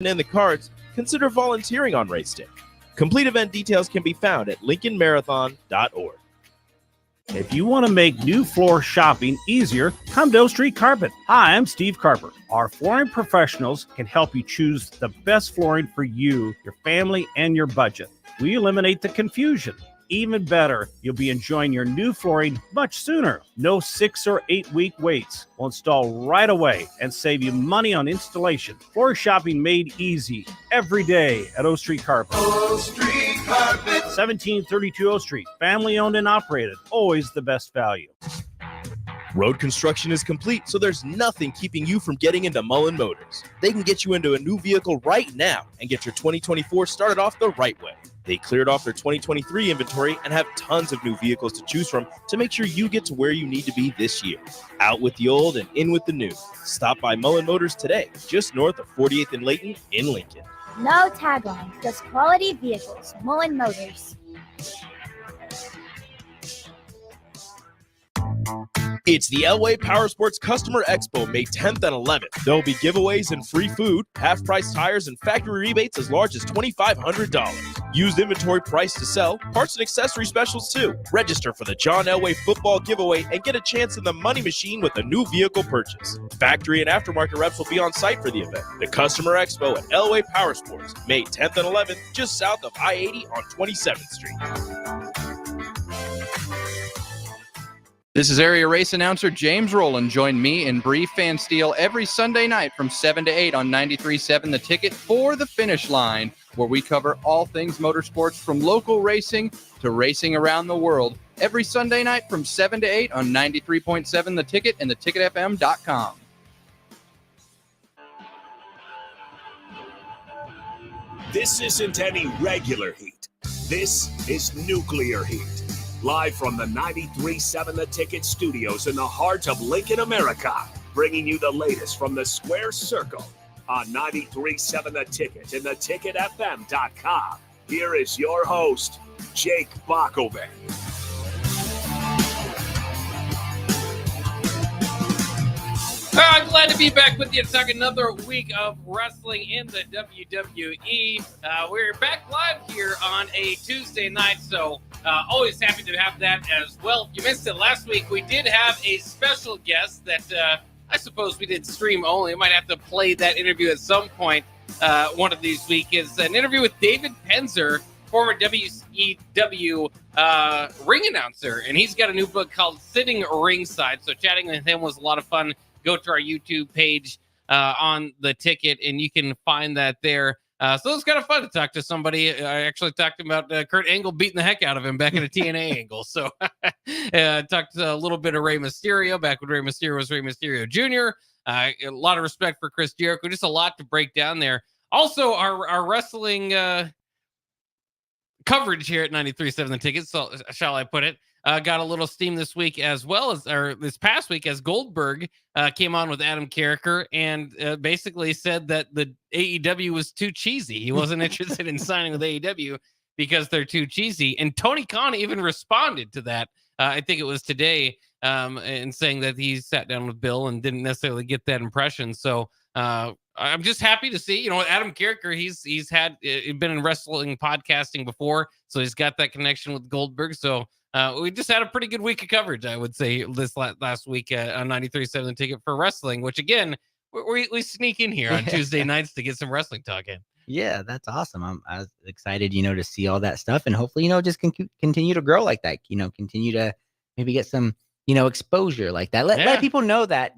in the cards, consider volunteering on race day. Complete event details can be found at lincolnmarathon.org. If you want to make new floor shopping easier, come to O Street Carpet. Hi, I'm Steve Carper. Our flooring professionals can help you choose the best flooring for you, your family, and your budget. We eliminate the confusion. Even better, you'll be enjoying your new flooring much sooner. No 6 or 8 week waits. We'll install right away and save you money on installation. Floor shopping made easy every day at O Street Carpet. O Street Carpet. 1732 O Street. Family owned and operated. Always the best value. Road construction is complete, so there's nothing keeping you from getting into Mullen Motors. They can get you into a new vehicle right now and get your 2024 started off the right way. They cleared off their 2023 inventory and have tons of new vehicles to choose from to make sure you get to where you need to be this year. Out with the old and in with the new. Stop by Mullen Motors today, just north of 48th and Layton in Lincoln. No tagline, just quality vehicles. Mullen Motors. It's the Elway Powersports Customer Expo, May 10th and 11th. There will be giveaways and free food, half-price tires, and factory rebates as large as $2,500. Used inventory price to sell, parts and accessory specials too. Register for the John Elway football giveaway and get a chance in the money machine with a new vehicle purchase. Factory and aftermarket reps will be on site for the event. The Customer Expo at Elway Powersports, May 10th and 11th, just south of I-80 on 27th Street. This is area race announcer James Rowland. Join me and Bree Fansteel every Sunday night from 7 to 8 on 93.7 The Ticket for the Finish Line, where we cover all things motorsports from local racing to racing around the world. Every Sunday night from 7 to 8 on 93.7 The Ticket and theticketfm.com. This isn't any regular heat. This is nuclear heat. Live from the 93.7 The Ticket studios in the heart of Lincoln, America, bringing you the latest from the Square Circle on 93.7 The Ticket and theticketfm.com. Here is your host, Jake Bakovic. I'm glad to be back with you to talk another week of wrestling in the WWE. We're back live here on a Tuesday night, so always happy to have that as well. If you missed it last week, we did have a special guest that I suppose we did stream only. I might have to play that interview at some point one of these weeks. It's an interview with David Penzer, former WCW ring announcer, and he's got a new book called Sitting Ringside, so chatting with him was a lot of fun. Go to our YouTube page on The Ticket, and you can find that there. So it's kind of fun to talk to somebody. I actually talked about Kurt Angle beating the heck out of him back in a TNA angle. So talked a little bit of Rey Mysterio back when Rey Mysterio was Rey Mysterio Jr. A lot of respect for Chris Jericho. Just a lot to break down there. Also, our wrestling coverage here at 93.7 The Ticket, so shall I put it, got a little steam this week as well as, or this past week, as Goldberg came on with Adam Carricker and basically said that the AEW was too cheesy. He wasn't interested in signing with AEW because they're too cheesy. And Tony Khan even responded to that. I think it was today, and saying that he sat down with Bill and didn't necessarily get that impression. So I'm just happy to see, Adam Carricker, he's been in wrestling podcasting before, so he's got that connection with Goldberg. So we just had a pretty good week of coverage, I would say, this last week on 93.7 The Ticket for wrestling, which, again, we sneak in here on Tuesday nights to get some wrestling talk in. Yeah, that's awesome. I was excited, to see all that stuff, and hopefully, just continue to grow like that, continue to maybe get some, exposure like that. Let people know that,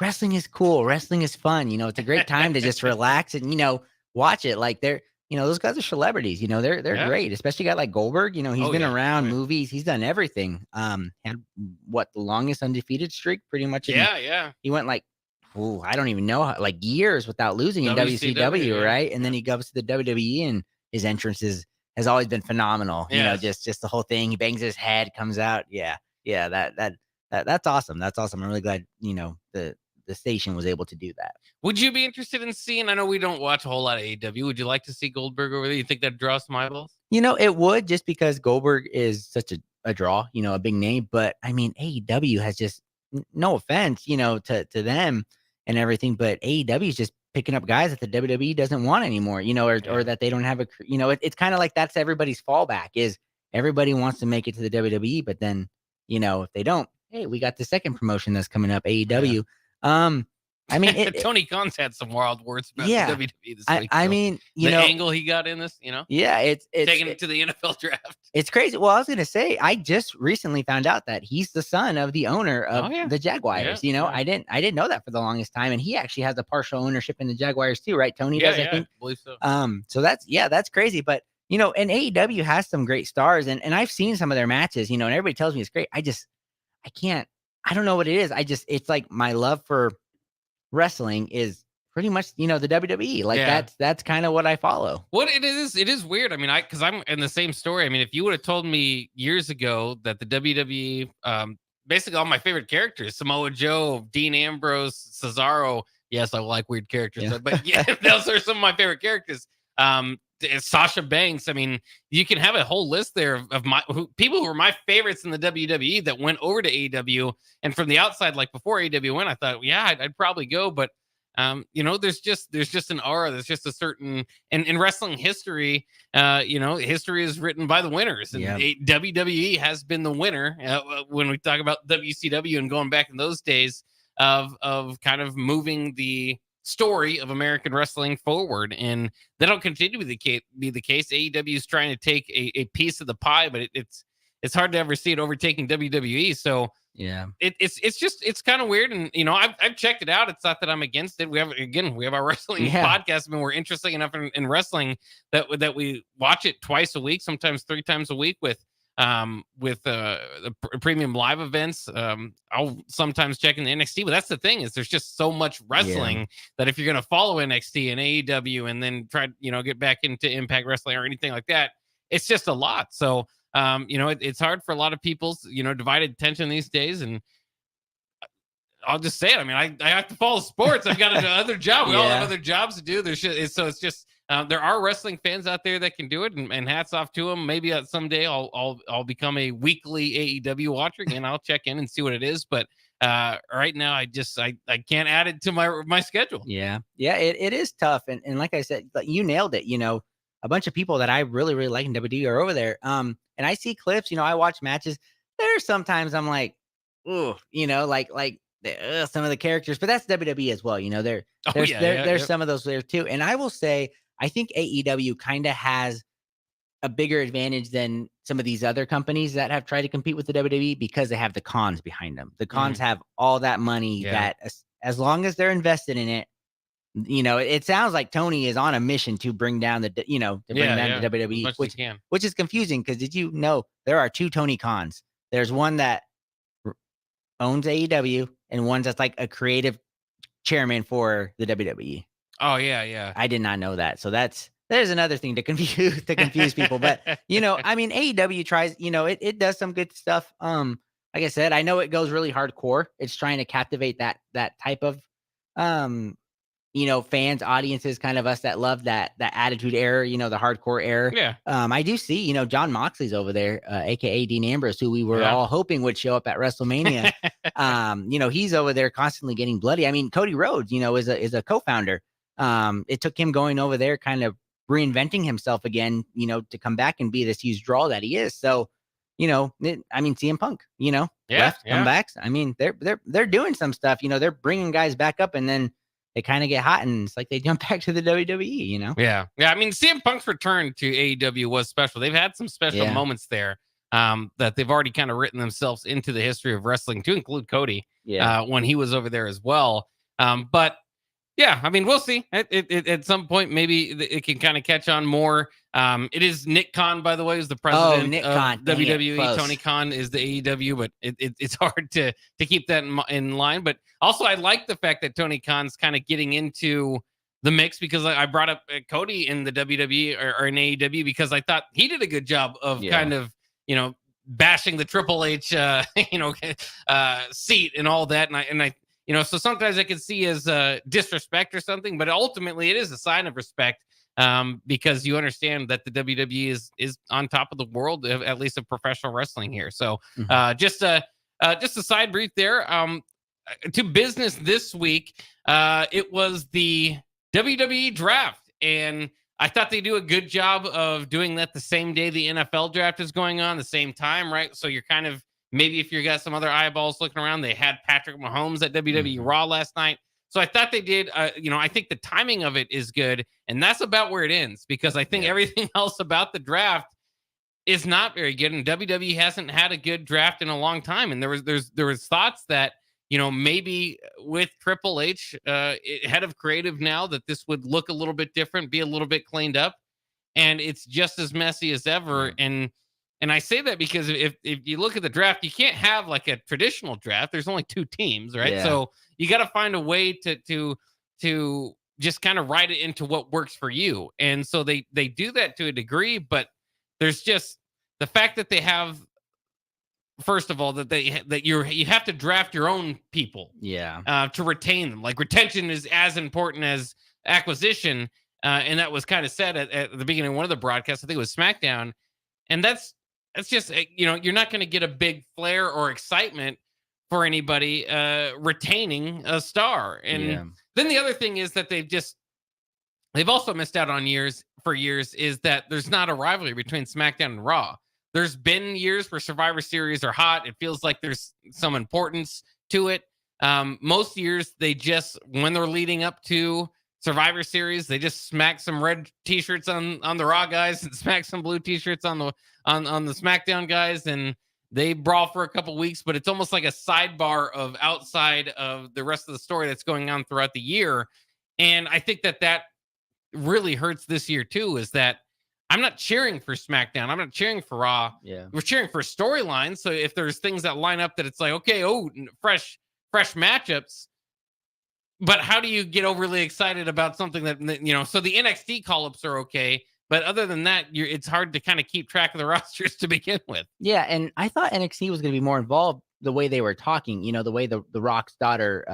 wrestling is cool. Wrestling is fun. It's a great time to just relax and, watch it. Like those guys are celebrities, they're great, especially a guy like Goldberg. He's been around movies. He's done everything. Had the longest undefeated streak pretty much. He went I don't even know, years without losing in WCW, right? And then he goes to the WWE, and his entrances has always been phenomenal. Just the whole thing. He bangs his head, comes out. That's awesome. That's awesome. I'm really glad, the station was able to do that. Would you be interested in seeing, I know we don't watch a whole lot of AEW. Would you like to see Goldberg over there? You think that'd draw some eyeballs? It would, just because Goldberg is such a draw, a big name. But I mean, AEW has just, no offense, to them and everything, but AEW is just picking up guys that the WWE doesn't want anymore, or that they don't have it's kind of like that's everybody's fallback is everybody wants to make it to the WWE, but then, if they don't, hey, we got the second promotion that's coming up, AEW. I mean, Tony Khan's had some wild words about Yeah. the WWE this week. I mean, the angle he got in this, yeah, it's taking it to the NFL draft. It's crazy. Well, I was going to say, I just recently found out that he's the son of the owner of the Jaguars. I didn't know that for the longest time. And he actually has a partial ownership in the Jaguars too, right? Tony does, I think. I believe so. So that's crazy. But, and AEW has some great stars and I've seen some of their matches, and everybody tells me it's great. I don't know what it is. It's like my love for wrestling is pretty much, the WWE. Like that's kind of what I follow. What it is weird. I mean, because I'm in the same story. I mean, if you would have told me years ago that the WWE, basically all my favorite characters, Samoa Joe, Dean Ambrose, Cesaro. Yes, I like weird characters, but those are some of my favorite characters. Sasha Banks. I mean, you can have a whole list there of people who were my favorites in the WWE that went over to AEW. And from the outside, like before AEW went, I thought, I'd probably go. But there's just an aura. There's just a certain in wrestling history. History is written by the winners, and WWE has been the winner when we talk about WCW and going back in those days of kind of moving the story of American wrestling forward, and that'll continue to be the case. AEW is trying to take a piece of the pie, but it's hard to ever see it overtaking WWE. So it's kind of weird, and I've checked it out. It's not that I'm against it. We have our wrestling podcast, and we're interested enough in wrestling that we watch it twice a week, sometimes 3 times a week with the premium live events. I'll sometimes check in the NXT, but that's the thing is there's just so much wrestling that if you're going to follow NXT and AEW and then try, get back into Impact Wrestling or anything like that, it's just a lot. So, it's hard for a lot of people's, divided attention these days. And I'll just say it. I mean, I have to follow sports. I've got another job. We all have other jobs to do. It's just, there are wrestling fans out there that can do it, and hats off to them. Maybe someday I'll become a weekly AEW watcher and I'll check in and see what it is. But right now, I can't add it to my schedule. Yeah, it is tough, and like I said, you nailed it. A bunch of people that I really really like in WWE are over there. And I see clips. I watch matches. There's sometimes I'm like, ooh, like. Some of the characters, but that's WWE as well. There's some of those there too. And I will say, I think AEW kind of has a bigger advantage than some of these other companies that have tried to compete with the WWE because they have the cons behind them. The cons have all that money that as long as they're invested in it, it sounds like Tony is on a mission to bring down the WWE, which is confusing because did you know there are 2 Tony Khans? There's one that owns AEW and one that's like a creative chairman for the WWE. Oh yeah. I did not know that. So there's another thing to confuse people. But I mean, AEW tries, it does some good stuff. Like I said, I know it goes really hardcore. It's trying to captivate that type of fans, audiences, kind of us that love that attitude era, the hardcore era. Yeah. I do see, John Moxley's over there, aka Dean Ambrose, who we were all hoping would show up at WrestleMania. He's over there constantly getting bloody. I mean, Cody Rhodes, is a co-founder. It took him going over there, kind of reinventing himself again, to come back and be this huge draw that he is. So, CM Punk, comebacks. I mean, they're doing some stuff. They're bringing guys back up, and then they kind of get hot, and it's like they jump back to the WWE. Yeah. I mean, CM Punk's return to AEW was special. They've had some special moments there that they've already kind of written themselves into the history of wrestling, to include Cody when he was over there as well. But yeah, I mean, we'll see. At some point, maybe it can kind of catch on more. It is Nick Khan, by the way, is the president of WWE. Tony Khan is the AEW, but it's hard to keep that in line. But also, I like the fact that Tony Khan's kind of getting into the mix because I brought up Cody in the WWE or in AEW because I thought he did a good job of kind of, bashing the Triple H, seat and all that. And I so sometimes I can see as disrespect or something, but ultimately it is a sign of respect because you understand that the WWE is on top of the world, at least of professional wrestling here. So just a side brief there. To business this week, it was the WWE draft. And I thought they do a good job of doing that the same day the NFL draft is going on, the same time, right? So you're kind of, maybe if you got some other eyeballs looking around, they had Patrick Mahomes at WWE Raw last night. So I thought they did, I think the timing of it is good. And that's about where it ends, because I think everything else about the draft is not very good. And WWE hasn't had a good draft in a long time. And there was thoughts that, maybe with Triple H, head of creative now, that this would look a little bit different, be a little bit cleaned up. And it's just as messy as ever. And I say that because if you look at the draft, you can't have like a traditional draft. There's only 2 teams, right? Yeah. So you got to find a way to just kind of write it into what works for you. And so they do that to a degree, but there's just the fact that they have, first of all, that you have to draft your own people, to retain them. Like, retention is as important as acquisition, and that was kind of said at the beginning of one of the broadcasts. I think it was SmackDown, and that's just you're not going to get a big flair or excitement for anybody retaining a star. And then the other thing is that they've also missed out on years is that there's not a rivalry between SmackDown and Raw. There's been years where Survivor Series are hot. It feels like there's some importance to it. Most years, when they're leading up to Survivor Series, they just smack some red T-shirts on the Raw guys and smack some blue T-shirts on the SmackDown guys, and they brawl for a couple weeks. But it's almost like a sidebar of outside of the rest of the story that's going on throughout the year. And I think that really hurts this year too. Is that I'm not cheering for SmackDown. I'm not cheering for Raw. Yeah. We're cheering for storylines. So if there's things that line up that it's like, okay, fresh matchups. But how do you get overly excited about something that, so the NXT call-ups are okay. But other than that, it's hard to kind of keep track of the rosters to begin with. Yeah. And I thought NXT was going to be more involved the way they were talking, the way the Rock's daughter,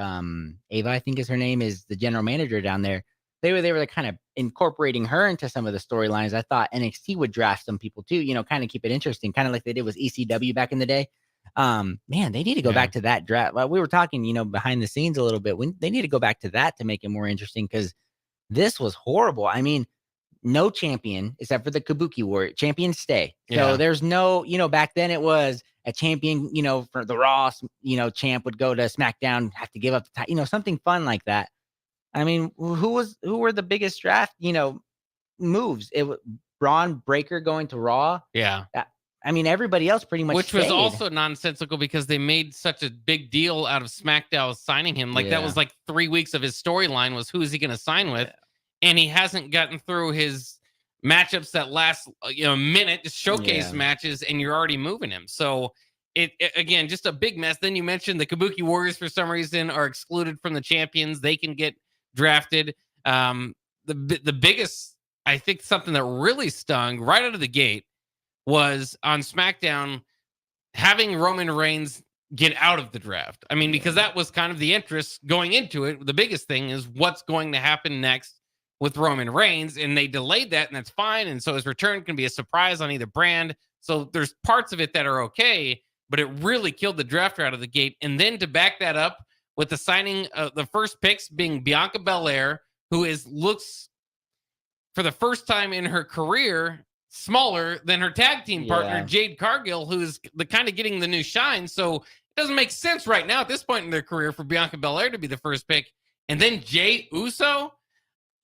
Ava, I think is her name, is the general manager down there. They were kind of incorporating her into some of the storylines. I thought NXT would draft some people too, kind of keep it interesting, kind of like they did with ECW back in the day. Man, they need to go back to that draft. Well, we were talking, behind the scenes a little bit. They need to go back to that to make it more interesting, because this was horrible. I mean, no champion except for the Kabuki Warrior. Champions stay. So there's no, back then it was a champion, for the Raw, champ would go to SmackDown, have to give up the title, something fun like that. I mean, who were the biggest draft, moves? It was Braun Breaker going to Raw. Yeah. I mean, everybody else pretty much Which was also nonsensical, because they made such a big deal out of SmackDown signing him. Like, that was like 3 weeks of his storyline was, who is he going to sign with? And he hasn't gotten through his matchups that last, minute, just showcase matches, and you're already moving him. So it again, just a big mess. Then you mentioned the Kabuki Warriors for some reason are excluded from the champions. They can get drafted. The biggest, I think, something that really stung right out of the gate was on SmackDown having Roman Reigns get out of the draft. I mean, because that was kind of the interest going into it. The biggest thing is what's going to happen next with Roman Reigns, and they delayed that, and that's fine. And so his return can be a surprise on either brand. So there's parts of it that are okay, but it really killed the draft out of the gate. And then to back that up with the signing of the first picks being Bianca Belair, who looks for the first time in her career smaller than her tag team partner, Jade Cargill, who is the kind of getting the new shine. So it doesn't make sense right now at this point in their career for Bianca Belair to be the first pick. And then Jey Uso.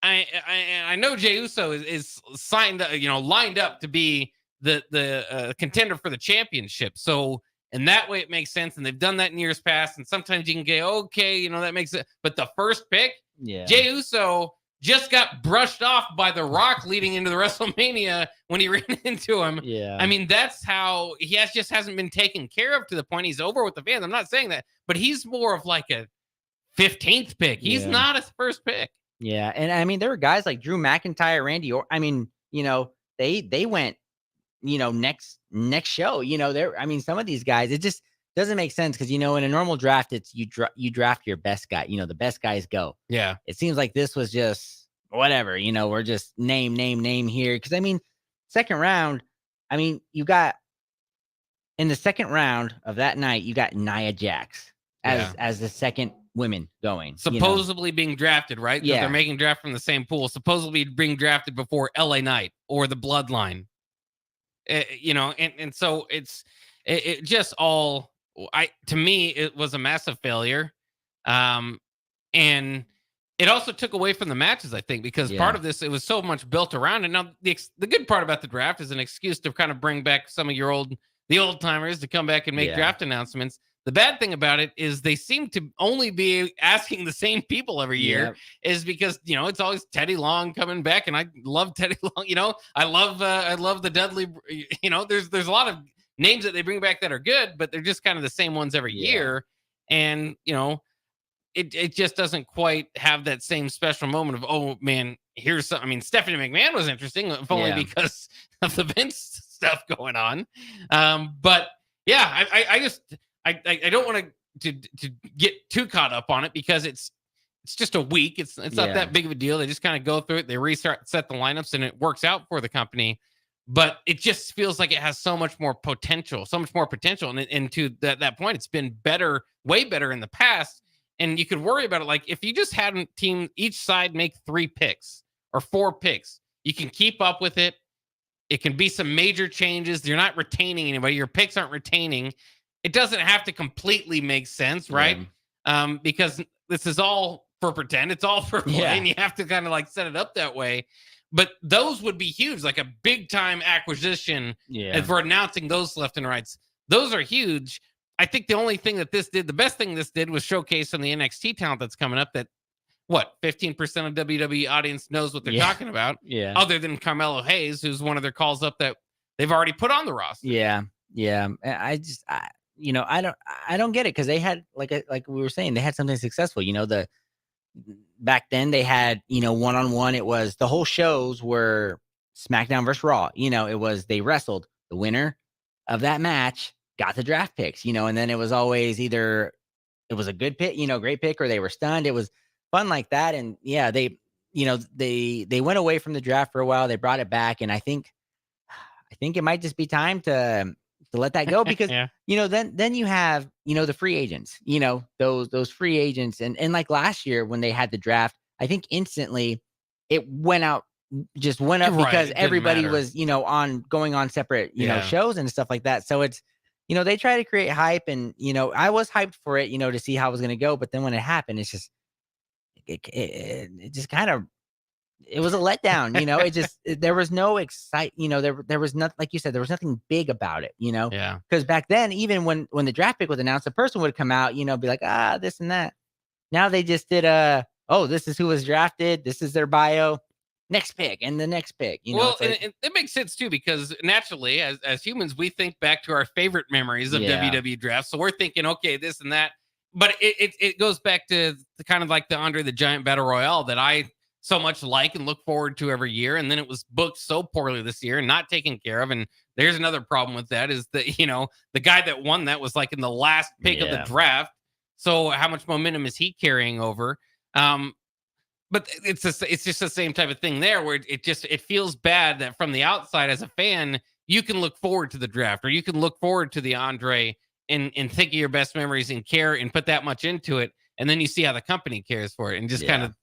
I know Jey Uso is signed, lined up to be the contender for the championship. So in that way, it makes sense. And they've done that in years past. And sometimes you can go, okay, that makes it. But the first pick, Jey Uso just got brushed off by The Rock leading into the WrestleMania when he ran into him. Yeah. I mean, that's how he hasn't been taken care of to the point he's over with the fans. I'm not saying that, but he's more of like a 15th pick. He's not his first pick. Yeah. And I mean, there were guys like Drew McIntyre, Randy Orton. I mean, they went, next show, I mean, some of these guys, it just doesn't make sense, because, in a normal draft, it's you draft your best guy, the best guys go. Yeah. It seems like this was just whatever, we're just name here. Cause I mean, second round, I mean, you got in the second round of that night, you got Nia Jax as the second women going. Supposedly being drafted, right? 'Cause Yeah. they're making draft from the same pool. Supposedly being drafted before LA Knight or the Bloodline. And so it just all to me it was a massive failure. And it also took away from the matches, I think, because part of this, it was so much built around it. Now, the good part about the draft is an excuse to kind of bring back some of the old timers to come back and make draft announcements. The bad thing about it is they seem to only be asking the same people every year, is because, it's always Teddy Long coming back. And I love Teddy Long. I love the Dudley, there's a lot of names that they bring back that are good, but they're just kind of the same ones every year. And, it just doesn't quite have that same special moment of, oh man, here's something. I mean, Stephanie McMahon was interesting, if only because of the Vince stuff going on. But yeah, I don't want to get too caught up on it because it's just a week. It's not that big of a deal. They just kind of go through it. They set the lineups and it works out for the company. But it just feels like it has so much more potential. And to that point, it's been better, way better in the past. And you could worry about it. Like if you just had a team, each side make 3 picks or 4 picks, you can keep up with it. It can be some major changes. You're not retaining anybody. Your picks aren't retaining. It doesn't have to completely make sense, right? Because this is all for pretend. It's all for play, and you have to kind of like set it up that way. But those would be huge, like a big time acquisition. And for announcing those left and rights, those are huge. I think the only thing that the best thing this did was showcase on the NXT talent that's coming up that 15% of WWE audience knows what they're talking about. Other than Carmelo Hayes, who's one of their calls up that they've already put on the roster. I don't get it because they had like we were saying, they had something successful. Back then they had, one-on-one. It was the whole shows were SmackDown versus Raw. It was they wrestled. The winner of that match got the draft picks, and then it was always either it was a good pick, great pick, or they were stunned. It was fun like that. And they went away from the draft for a while. They brought it back. And I think it might just be time to let that go because, then you have, the free agents, those free agents. And like last year when they had the draft, I think instantly it went up because everybody was, going on separate, shows and stuff like that. So it's, they try to create hype and, I was hyped for it, to see how it was going to go. But then when it happened, it's just, it just kind of, it was a letdown, there was no there was nothing, like you said, there was nothing big about it, because back then, even when the draft pick was announced, the person would come out, be like, this and that. Now they just did this is who was drafted. This is their bio. Next pick and the next pick. Well, and it makes sense too, because naturally as humans, we think back to our favorite memories of WWE drafts. So we're thinking, okay, this and that, but it goes back to the kind of like the Andre the Giant Battle Royale that I so much like and look forward to every year. And then it was booked so poorly this year and not taken care of. And there's another problem with that is that, the guy that won that was like in the last pick of the draft. So how much momentum is he carrying over? But it's just the same type of thing there where it feels bad that from the outside as a fan, you can look forward to the draft or you can look forward to the Andre and think of your best memories and care and put that much into it. And then you see how the company cares for it and just kind of,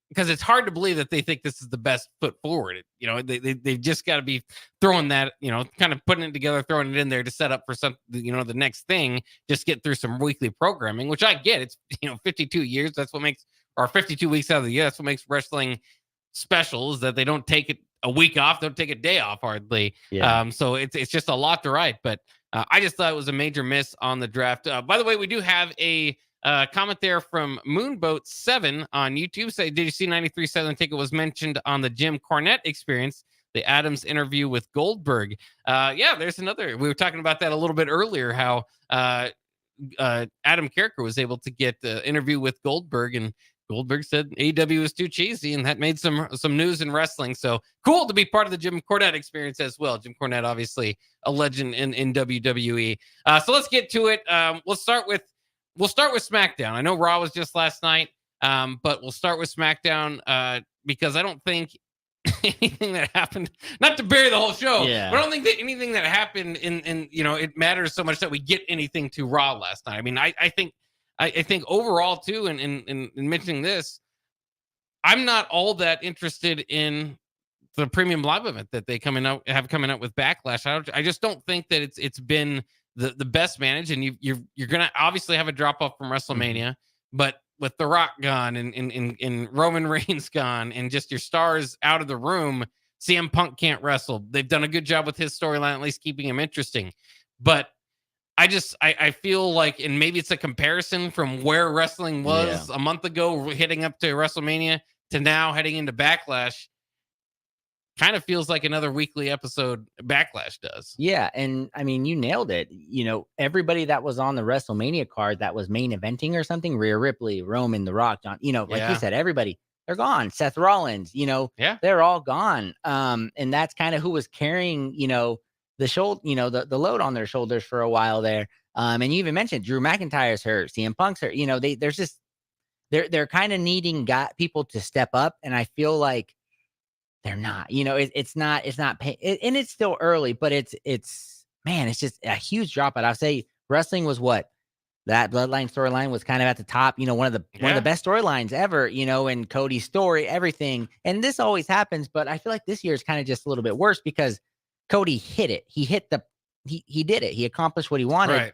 because it's hard to believe that they think this is the best foot forward. They've just got to be throwing that, kind of putting it together, throwing it in there to set up for some, the next thing, just get through some weekly programming, which I get. It's, 52 years. That's what makes, or 52 weeks out of the year. That's what makes wrestling special is that they don't take it a week off. They don't take a day off hardly. So it's just a lot to write, but I just thought it was a major miss on the draft. By the way, we do have a comment there from Moonboat7 on YouTube. Say, did you see 93.7 Ticket was mentioned on the Jim Cornette Experience, the Adams interview with Goldberg? There's another. We were talking about that a little bit earlier, how Adam Carricker was able to get the interview with Goldberg, and Goldberg said AEW was too cheesy, and that made some news in wrestling. So cool to be part of the Jim Cornette Experience as well. Jim Cornette, obviously a legend in WWE. So let's get to it. We'll start with SmackDown. I know Raw was just last night, but we'll start with SmackDown because I don't think anything that happened, not to bury the whole show, but I don't think that anything that happened in it matters so much that we get anything to Raw last night. I mean, I think I think overall too, and in mentioning this, I'm not all that interested in the premium live event that they coming out with Backlash. I just don't think that it's been the best managed, and you're gonna obviously have a drop off from WrestleMania, but with The Rock gone and Roman Reigns gone and just your stars out of the room, CM Punk can't wrestle. They've done a good job with his storyline, at least keeping him interesting. But I feel like, and maybe it's a comparison from where wrestling was a month ago, heading up to WrestleMania to now heading into Backlash. Kind of feels like another weekly episode Backlash does. Yeah, and I mean, you nailed it. Everybody that was on the WrestleMania card that was main eventing or something, Rhea Ripley, Roman, The Rock, John, like you said, everybody, they're gone. Seth Rollins, they're all gone. And that's kind of who was carrying, the shoulder, the load on their shoulders for a while there. And you even mentioned Drew McIntyre's hurt, CM Punk's hurt. There's just they're kind of needing people to step up, and I feel like they're not. It's not and it's still early, but it's just a huge drop. But I'll say wrestling was what that Bloodline storyline was kind of at the top. One of the best storylines ever. And Cody's story, everything, and this always happens, but I feel like this year is kind of just a little bit worse because Cody hit it. He did it. He accomplished what he wanted. Right.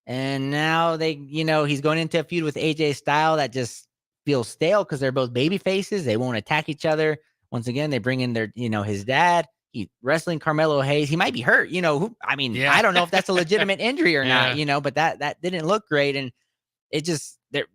And now he's going into a feud with AJ Styles that just feels stale because they're both baby faces. They won't attack each other. Once again, they bring in their, his dad. He wrestling Carmelo Hayes. He might be hurt. I don't know if that's a legitimate injury or not. But that didn't look great. And it just they're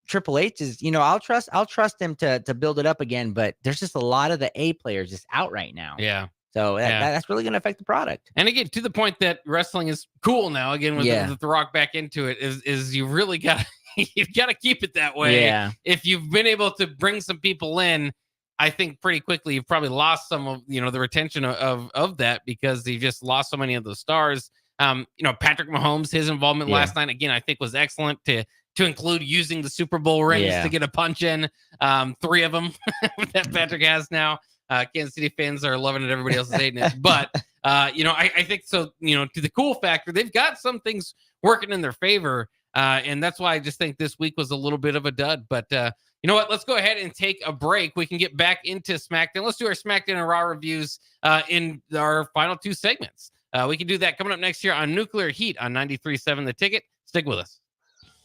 Triple H is, I'll trust him to build it up again. But there's just a lot of the A players just out right now. Yeah. So that's really going to affect the product. And again, to the point that wrestling is cool now, again, with the Rock back into it, is you really got you've got to keep it that way. Yeah. If you've been able to bring some people in, I think pretty quickly you've probably lost some of the retention of that because you just lost so many of the stars. Patrick Mahomes, his involvement last night again, I think was excellent to include using the Super Bowl rings to get a punch in. 3 of them that Patrick has now. Kansas City fans are loving it. Everybody else is hating it. But, I think so, to the cool factor, they've got some things working in their favor. And that's why I just think this week was a little bit of a dud. But you know what? Let's go ahead and take a break. We can get back into SmackDown. Let's do our SmackDown and Raw reviews in our final 2 segments. We can do that coming up next year on Nuclear Heat on 93.7 The Ticket. Stick with us.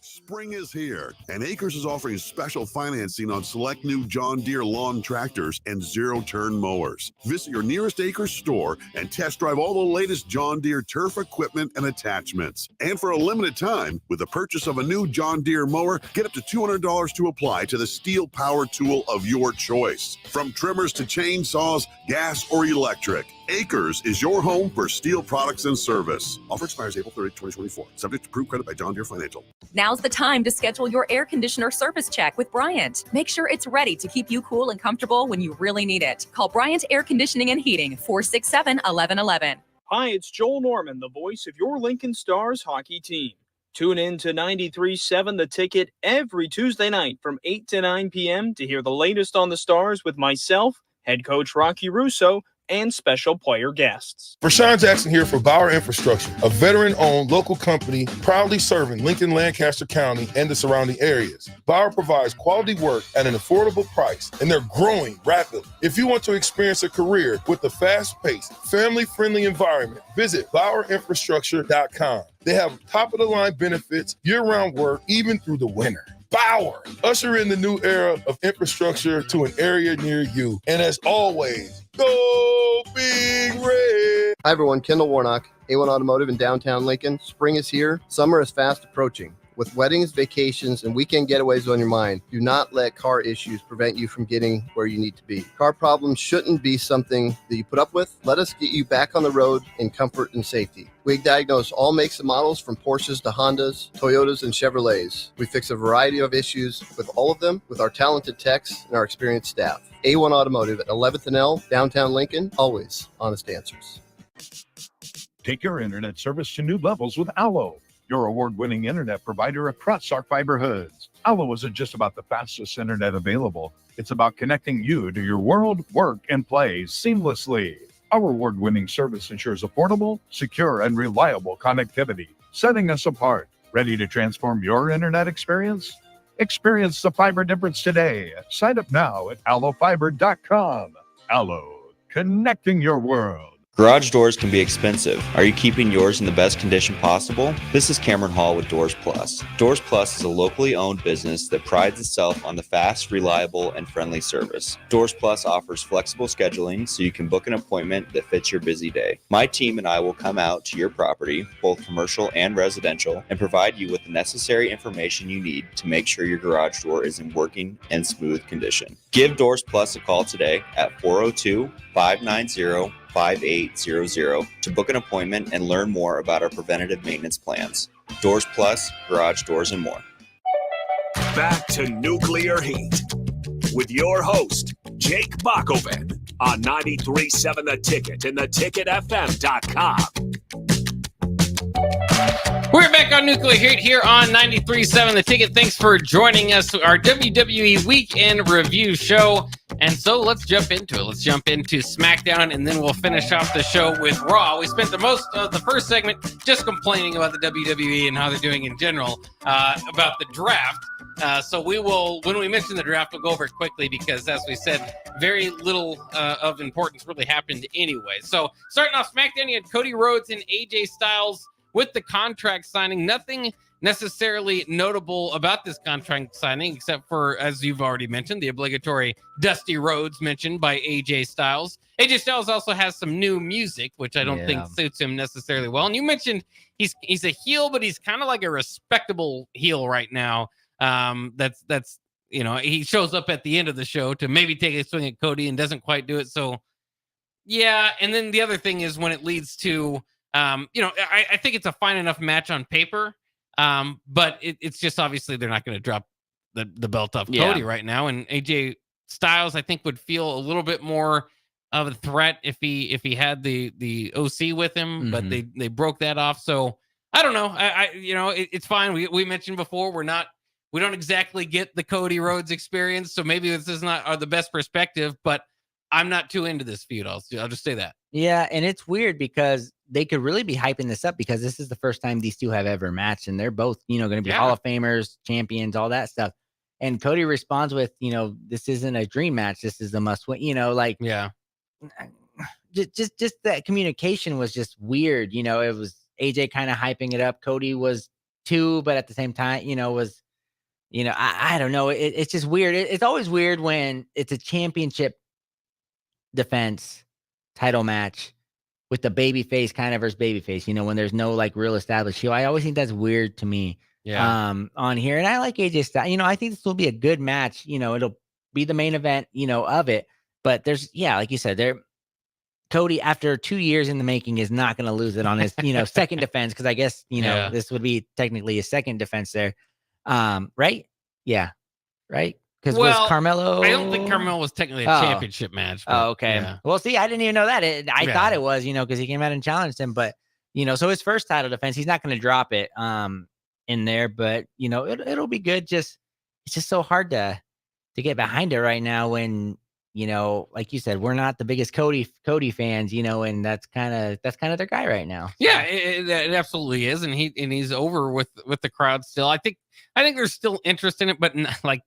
Spring is here, and Acres is offering special financing on select new John Deere lawn tractors and zero-turn mowers. Visit your nearest Acres store and test drive all the latest John Deere turf equipment and attachments. And for a limited time, with the purchase of a new John Deere mower, get up to $200 to apply to the steel power tool of your choice. From trimmers to chainsaws, gas or electric, Acres is your home for steel products and service. Offer expires April 30, 2024. Subject to approved credit by John Deere Financial. Now's the time to schedule your air conditioner service check with Bryant. Make sure it's ready to keep you cool and comfortable when you really need it. Call Bryant Air Conditioning and Heating, 467-1111. Hi, it's Joel Norman, the voice of your Lincoln Stars hockey team. Tune in to 93.7 The Ticket every Tuesday night from 8 to 9 p.m. to hear the latest on the Stars with myself, head coach Rocky Russo, and special player guests. Rashawn Jackson here for Bauer Infrastructure, a veteran-owned local company proudly serving Lincoln, Lancaster County, and the surrounding areas. Bauer provides quality work at an affordable price, and they're growing rapidly. If you want to experience a career with a fast-paced, family-friendly environment, visit BauerInfrastructure.com. They have top-of-the-line benefits, year-round work, even through the winter. Bauer, usher in the new era of infrastructure to an area near you. And as always, go Big Red. Hi, everyone. Kendall Warnock, A1 Automotive in downtown Lincoln. Spring is here. Summer is fast approaching. With weddings, vacations, and weekend getaways on your mind, do not let car issues prevent you from getting where you need to be. Car problems shouldn't be something that you put up with. Let us get you back on the road in comfort and safety. We diagnose all makes and models from Porsches to Hondas, Toyotas, and Chevrolets. We fix a variety of issues with all of them with our talented techs and our experienced staff. A1 Automotive at 11th and L, downtown Lincoln, always honest answers. Take your internet service to new levels with Allo, your award-winning internet provider across our fiber hoods. Allo isn't just about the fastest internet available. It's about connecting you to your world, work, and play seamlessly. Our award-winning service ensures affordable, secure, and reliable connectivity, setting us apart. Ready to transform your internet experience? Experience the fiber difference today. Sign up now at allofiber.com. Allo, connecting your world. Garage doors can be expensive. Are you keeping yours in the best condition possible? This is Cameron Hall with Doors Plus. Doors Plus is a locally owned business that prides itself on the fast, reliable, and friendly service. Doors Plus offers flexible scheduling so you can book an appointment that fits your busy day. My team and I will come out to your property, both commercial and residential, and provide you with the necessary information you need to make sure your garage door is in working and smooth condition. Give Doors Plus a call today at 402-590-5800 to book an appointment and learn more about our preventative maintenance plans. Doors Plus, garage doors, and more. Back to Nuclear Heat with your host, Jake Bakoven, on 93.7 The Ticket and theticketfm.com. We're back on Nuclear Heat here on 93.7 The Ticket. Thanks for joining us, our WWE Weekend Review show. And so let's jump into it. Let's jump into SmackDown, and then we'll finish off the show with Raw. We spent the most of the first segment just complaining about the WWE and how they're doing in general, about the draft. So we will, when we mention the draft, we'll go over it quickly because, as we said, very little of importance really happened anyway. So starting off SmackDown, you had Cody Rhodes and AJ Styles with the contract signing. Nothing necessarily notable about this contract signing, except for, as you've already mentioned, the obligatory Dusty Rhodes mentioned by AJ Styles. AJ Styles also has some new music, which I don't think suits him necessarily well. And you mentioned he's a heel, but he's kind of like a respectable heel right now. That's you know, he shows up at the end of the show to maybe take a swing at Cody and doesn't quite do it. So yeah. And then the other thing is when it leads to I think it's a fine enough match on paper. But it's just obviously they're not going to drop the belt off Cody right now. And AJ Styles, I think, would feel a little bit more of a threat if he had the OC with him, but they broke that off. So I don't know. It's fine. We mentioned before we don't exactly get the Cody Rhodes experience, so maybe this is not the best perspective. But I'm not too into this feud. I'll just say that. Yeah, and it's weird because they could really be hyping this up because this is the first time these two have ever matched, and they're both, going to be Hall of Famers, champions, all that stuff. And Cody responds with, this isn't a dream match. This is a must win, just that communication was just weird. It was AJ kind of hyping it up. Cody was too, but at the same time, I don't know. It's just weird. It's always weird when it's a championship defense title match with the babyface kind of versus babyface, when there's no like real established heel. I always think that's weird to me. On here. And I like AJ Styles. I think this will be a good match. It'll be the main event, of it. But there's, like you said, Cody, after 2 years in the making, is not going to lose it on his, second defense. Cause I guess, this would be technically his second defense there. Right? Yeah. Right. Because was Carmelo? I don't think Carmelo was technically a championship match. But, okay. Yeah. Well, see, I didn't even know that. I thought it was, because he came out and challenged him. But, so his first title defense, he's not going to drop it in there. But, it'll be good. It's just so hard to get behind it right now when, like you said, we're not the biggest Cody fans, and that's kind of their guy right now. So. Yeah, it absolutely is. And he's over with the crowd still. I think there's still interest in it, but like,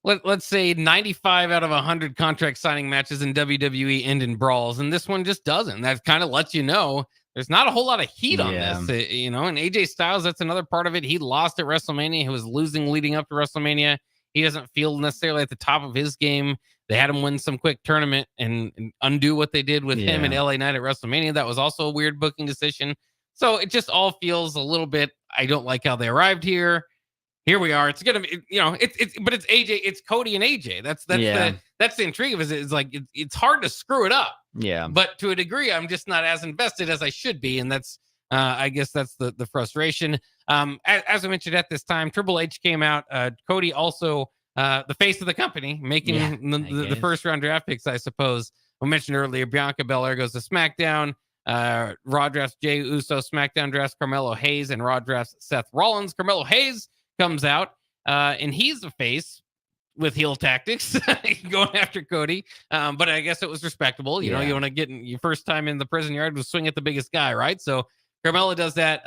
let's say 95 out of 100 contract signing matches in WWE end in brawls, and this one just doesn't. That kind of lets you know there's not a whole lot of heat on this, and AJ Styles, that's another part of it. He lost at WrestleMania. He was losing leading up to WrestleMania. He doesn't feel necessarily at the top of his game. They had him win some quick tournament and undo what they did with him in LA Knight at WrestleMania. That was also a weird booking decision. So it just all feels a little bit, I don't like how they arrived here. Here we are. It's gonna be, but it's AJ. It's Cody and AJ. That's the intrigue of it. It's like it's hard to screw it up. Yeah. But to a degree, I'm just not as invested as I should be, and that's I guess that's the frustration. As I mentioned at this time, Triple H came out. Cody also the face of the company, making the first round draft picks. I suppose we mentioned earlier. Bianca Belair goes to SmackDown. Raw drafts Jey Uso. SmackDown drafts Carmelo Hayes, and Raw drafts Seth Rollins. Carmelo Hayes comes out and he's a face with heel tactics going after Cody, but I guess it was respectable. You know, you want to get your first time in the prison yard was swing at the biggest guy, right? So Carmella does that,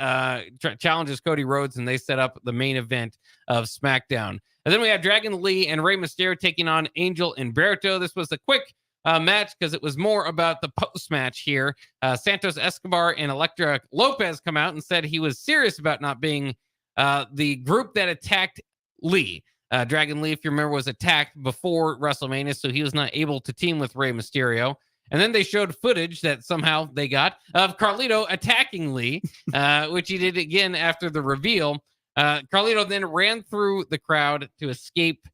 challenges Cody Rhodes, and they set up the main event of SmackDown. And then we have Dragon Lee and Rey Mysterio taking on Angel and Berto. This was a quick match because it was more about the post-match here. Santos Escobar and Elektra Lopez come out and said he was serious about not being the group that attacked Lee. Dragon Lee, if you remember, was attacked before WrestleMania, so he was not able to team with Rey Mysterio. And then they showed footage that somehow they got of Carlito attacking Lee, which he did again after the reveal. Carlito then ran through the crowd to escape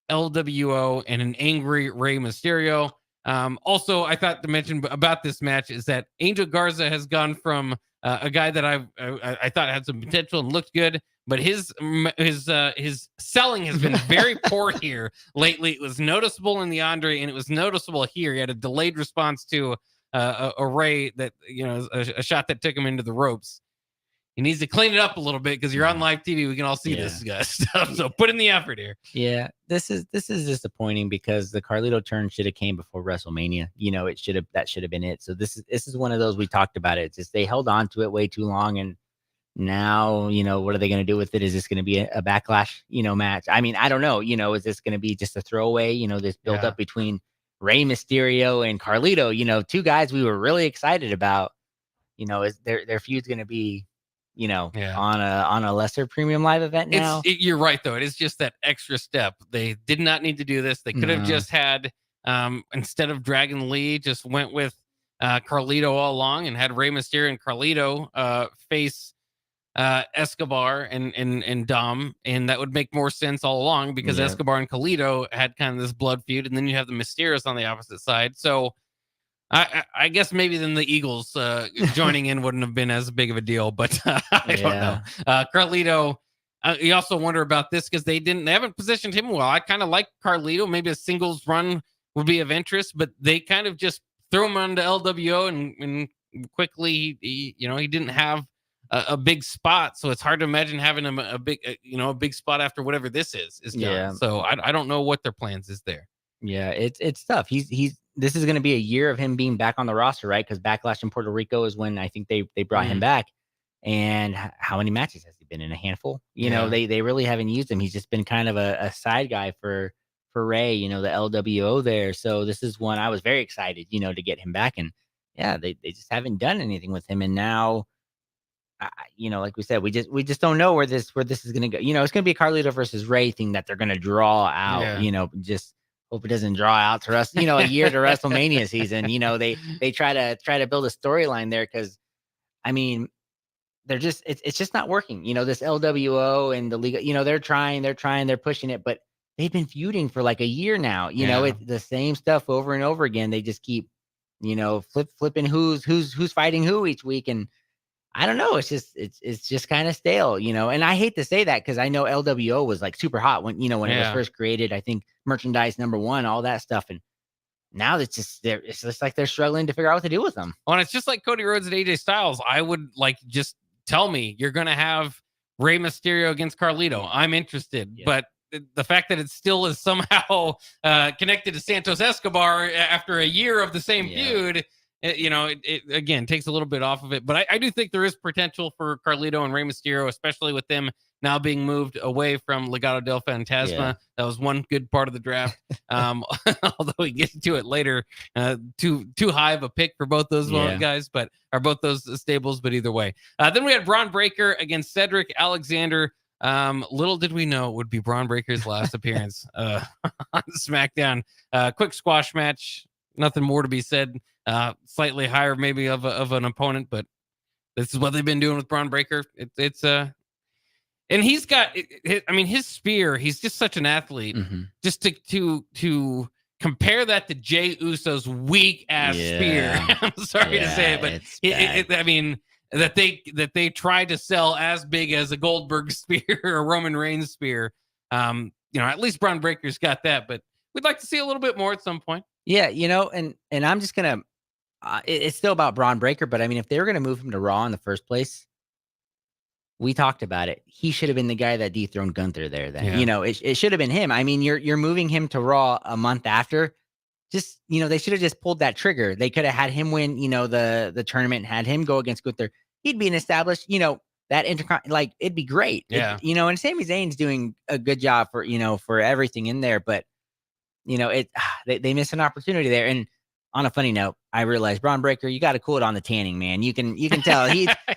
LWO and an angry Rey Mysterio. Also, I thought to mention about this match is that Angel Garza has gone from a guy that I thought had some potential and looked good, but his selling has been very poor here lately. It was noticeable in the Andre, and it was noticeable here. He had a delayed response to a Rey that, a shot that took him into the ropes. He needs to clean it up a little bit because you're on live TV. We can all see this stuff. So put in the effort here. Yeah, this is disappointing because the Carlito turn should have came before WrestleMania. That should have been it. So this is one of those we talked about. It's just they held on to it way too long, and now what are they going to do with it? Is this going to be a backlash match? I mean, I don't know. Is this going to be just a throwaway? This build up between Rey Mysterio and Carlito. Two guys we were really excited about. Is their feud's going to be on a lesser premium live event now? You're right, though. It is just that extra step. They did not need to do this. They could have just had, instead of Dragon Lee, just went with Carlito all along and had Rey Mysterio and Carlito face Escobar and Dom, and that would make more sense all along because Escobar and Carlito had kind of this blood feud, and then you have the Mysterios on the opposite side. So I guess maybe then the Eagles joining in wouldn't have been as big of a deal, but I don't know. Carlito, you also wonder about this because they haven't positioned him well. I kind of like Carlito. Maybe a singles run would be of interest, but they kind of just threw him onto LWO and quickly, he didn't have a big spot, so it's hard to imagine having him a big spot after whatever this is done. Yeah. So I don't know what their plans is there. Yeah, it's tough. This is going to be a year of him being back on the roster, right? Because Backlash in Puerto Rico is when I think they brought him back. And how many matches has he been in? A handful? They really haven't used him. He's just been kind of a side guy for Ray, the LWO there. So this is one I was very excited, to get him back. And yeah, they just haven't done anything with him. And now, like we said, we just don't know where this is going to go. It's going to be a Carlito versus Ray thing that they're going to draw out. Just hope it doesn't draw out to us, a year to WrestleMania season. They try to build a storyline there because, I mean, it's just not working. This LWO and the league, they're pushing it, but they've been feuding for like a year now. It's the same stuff over and over again. They just keep, flipping who's fighting who each week, and I don't know. It's just kind of stale, and I hate to say that because I know LWO was like super hot when it was first created. I think merchandise #1, all that stuff. And now it's just like they're struggling to figure out what to do with them. Well, and it's just like Cody Rhodes and AJ Styles. I would just tell me you're going to have Rey Mysterio against Carlito. I'm interested, but the fact that it still is somehow connected to Santos Escobar after a year of the same feud, it again takes a little bit off of it. But I do think there is potential for Carlito and Rey Mysterio, especially with them now being moved away from Legado del Fantasma. Yeah. That was one good part of the draft. Although we get to it later, too high of a pick for both those guys, but are both those stables. But either way, then we had Braun Breaker against Cedric Alexander. Little did we know it would be Braun Breaker's last appearance on SmackDown. Quick squash match. Nothing more to be said. Slightly higher maybe of an opponent, but this is what they've been doing with Braun Breaker. And he's got, his spear. He's just such an athlete. Mm-hmm. Just to compare that to Jey Uso's weak ass spear. I'm sorry to say it, but that they tried to sell as big as a Goldberg spear or a Roman Reigns spear. At least Braun Breaker's got that, but we'd like to see a little bit more at some point. Yeah, and I'm just gonna. It's still about Braun Breaker, but I mean, if they were gonna move him to Raw in the first place, we talked about it. He should have been the guy that dethroned Gunther there. Then it should have been him. I mean, you're moving him to Raw a month after. Just they should have just pulled that trigger. They could have had him win, the tournament, and had him go against Gunther. he'd be an established, that like it'd be great. Yeah. And Sami Zayn's doing a good job for, for everything in there, but they miss an opportunity there. And on a funny note, I realized Braun Breaker, you got to cool it on the tanning, man. You can tell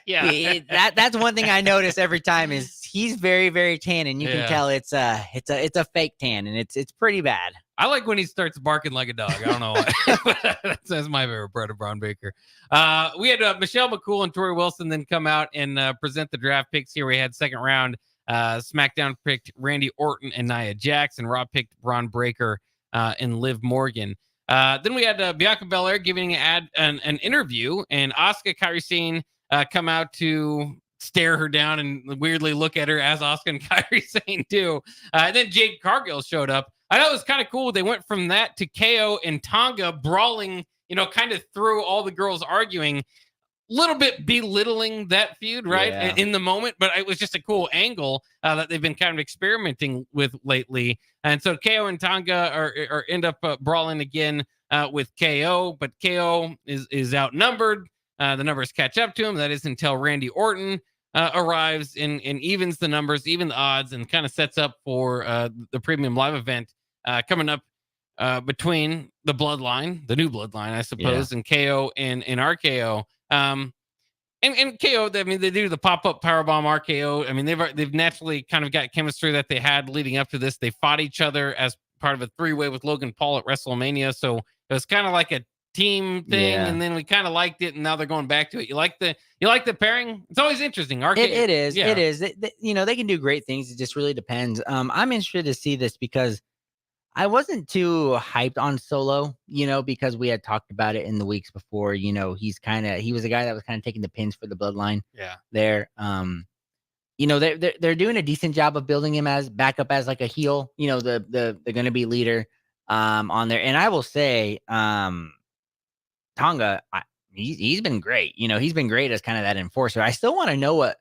that's one thing I notice every time is he's very, very tan, and you can tell it's a fake tan, and it's pretty bad. I like when he starts barking like a dog. I don't know why. That's my favorite part of Braun Baker. We had Michelle McCool and Tori Wilson then come out and present the draft picks here. We had second round. SmackDown picked Randy Orton and Nia Jax, and Raw picked Braun Breaker and Liv Morgan. Then we had Bianca Belair giving an interview, and Asuka, Kairi Sane come out to stare her down and weirdly look at her as Asuka and Kairi Sane do. And then Jade Cargill showed up. I thought it was kind of cool. They went from that to KO and Tonga brawling, kind of through all the girls arguing, little bit belittling that feud, right? In the moment, but it was just a cool angle that they've been kind of experimenting with lately. And so KO and Tonga are end up brawling again with KO, but KO is outnumbered. The numbers catch up to him. That is until Randy Orton arrives and evens the numbers, even the odds, and kind of sets up for the premium live event coming up between the bloodline, the new bloodline, I suppose, and KO and RKO. And KO, I mean, they do the pop-up powerbomb RKO. I mean, they've naturally kind of got chemistry that they had leading up to this. They fought each other as part of a three-way with Logan Paul at WrestleMania. So it was kind of like a team thing, and then we kind of liked it, and now they're going back to it. You like the pairing? It's always interesting. RKO, it is. They can do great things. It just really depends. I'm interested to see this because I wasn't too hyped on Solo, because we had talked about it in the weeks before. He was a guy that was kind of taking the pins for the bloodline. Yeah. There. They're doing a decent job of building him as backup as like a heel, the gonna be leader on there. And I will say, Tonga, he's been great. He's been great as kind of that enforcer. I still want to know what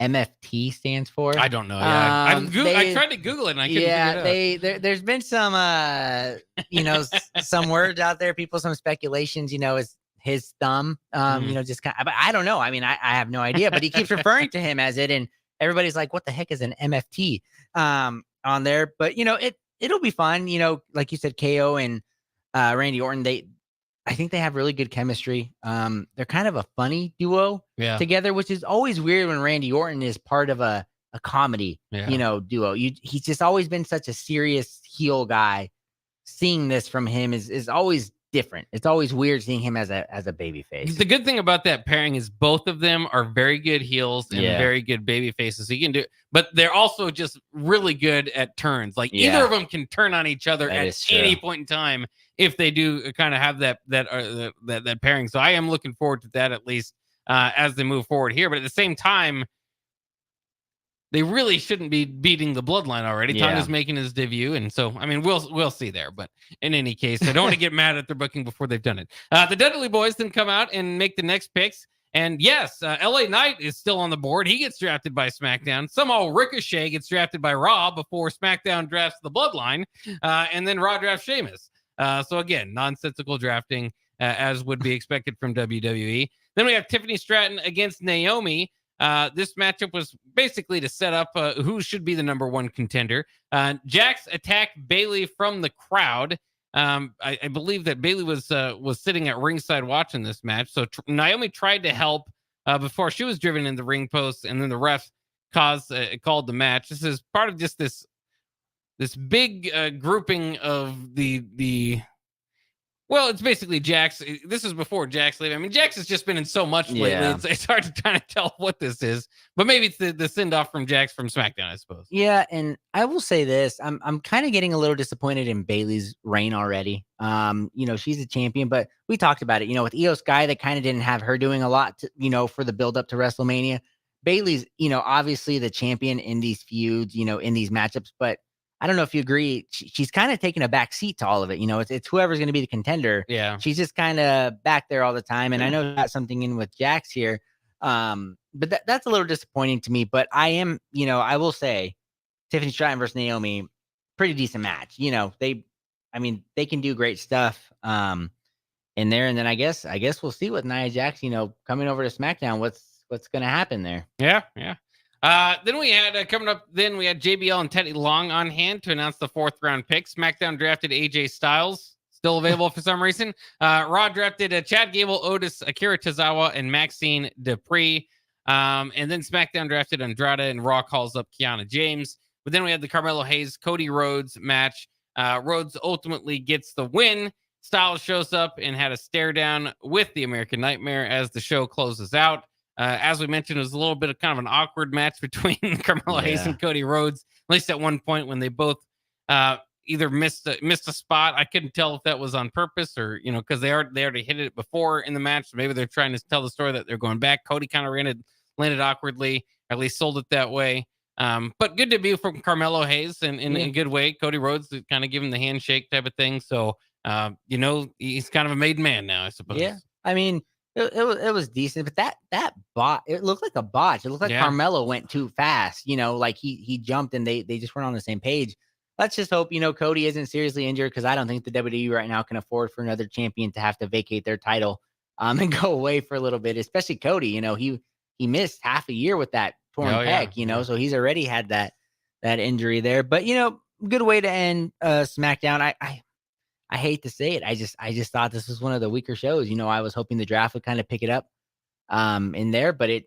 MFT stands for. I don't know. Yeah. I tried to Google it and I couldn't figure it out. There's been some, some words out there, some speculations, is his thumb, just kind of, but I don't know. I mean, I have no idea, but he keeps referring to him as it. And everybody's like, what the heck is an MFT on there? But, it'll be fun. Like you said, KO and Randy Orton, I think they have really good chemistry. They're kind of a funny duo together, which is always weird when Randy Orton is part of a comedy, duo. He's just always been such a serious heel guy. Seeing this from him is always different. It's always weird seeing him as a baby face. The good thing about that pairing is both of them are very good heels and very good baby faces. So you can do it, but they're also just really good at turns. Like either of them can turn on each other at any point in time if they do kind of have that pairing. So I am looking forward to that at least as they move forward here. But at the same time, they really shouldn't be beating the bloodline already. Tonga's making his debut, and so I mean we'll see there. But in any case, I don't want to get mad at their booking before they've done it. The Dudley Boys then come out and make the next picks. And yes, LA Knight is still on the board. He gets drafted by SmackDown. Somehow Ricochet gets drafted by Raw before SmackDown drafts the bloodline, and then Raw drafts Sheamus. So again, nonsensical drafting as would be expected from WWE. Then we have Tiffany Stratton against Naomi. This matchup was basically to set up who should be the number one contender. Jax attacked Bayley from the crowd. I believe that Bayley was sitting at ringside watching this match. So Naomi tried to help before she was driven in the ring post, and then the ref called the match. This is part of just this big grouping of the. Well, it's basically Jax. This is before Jax leaving. I mean, Jax has just been in so much lately. It's hard to kind of tell what this is. But maybe it's the send-off from Jax from SmackDown, I suppose. Yeah, and I will say this. I'm kind of getting a little disappointed in Bayley's reign already. She's a champion, but we talked about it. With Io Sky, they kind of didn't have her doing a lot to, for the build-up to WrestleMania. Bayley's, obviously the champion in these feuds, in these matchups, but I don't know if you agree. She's kind of taking a back seat to all of it. It's whoever's going to be the contender. Yeah. She's just kind of back there all the time. And I know that's something in with Jax here. But that's a little disappointing to me. But I am, I will say Tiffany Stratton versus Naomi, pretty decent match. They can do great stuff in there. And then I guess we'll see with Nia Jax, coming over to SmackDown. What's what's going to happen there. Yeah. Then we had coming up. Then we had JBL and Teddy Long on hand to announce the 4th round pick. SmackDown drafted AJ Styles, still available for some reason. Raw drafted Chad Gable, Otis, Akira Tozawa, and Maxine Dupree. And then SmackDown drafted Andrade, and Raw calls up Kiana James. But then we had the Carmelo Hayes, Cody Rhodes match. Rhodes ultimately gets the win. Styles shows up and had a stare down with the American Nightmare as the show closes out. As we mentioned, it was a little bit of kind of an awkward match between Carmelo Hayes and Cody Rhodes, at least at one point when they both either missed a spot. I couldn't tell if that was on purpose or, because they already hit it before in the match. So maybe they're trying to tell the story that they're going back. Cody kind of landed awkwardly, or at least sold it that way. But good debut from Carmelo Hayes in a good way. Cody Rhodes kind of giving the handshake type of thing. So, he's kind of a made man now, I suppose. Yeah. I mean, it was decent, but that bot, it looked like a botch. It looked like Carmelo went too fast, like he jumped and they just weren't on the same page. Let's just hope, Cody isn't seriously injured, because I don't think the WWE right now can afford for another champion to have to vacate their title and go away for a little bit, especially Cody. He missed half a year with that torn pec, so he's already had that injury there. But, good way to end SmackDown. I hate to say it. I just thought this was one of the weaker shows. I was hoping the draft would kind of pick it up in there, but it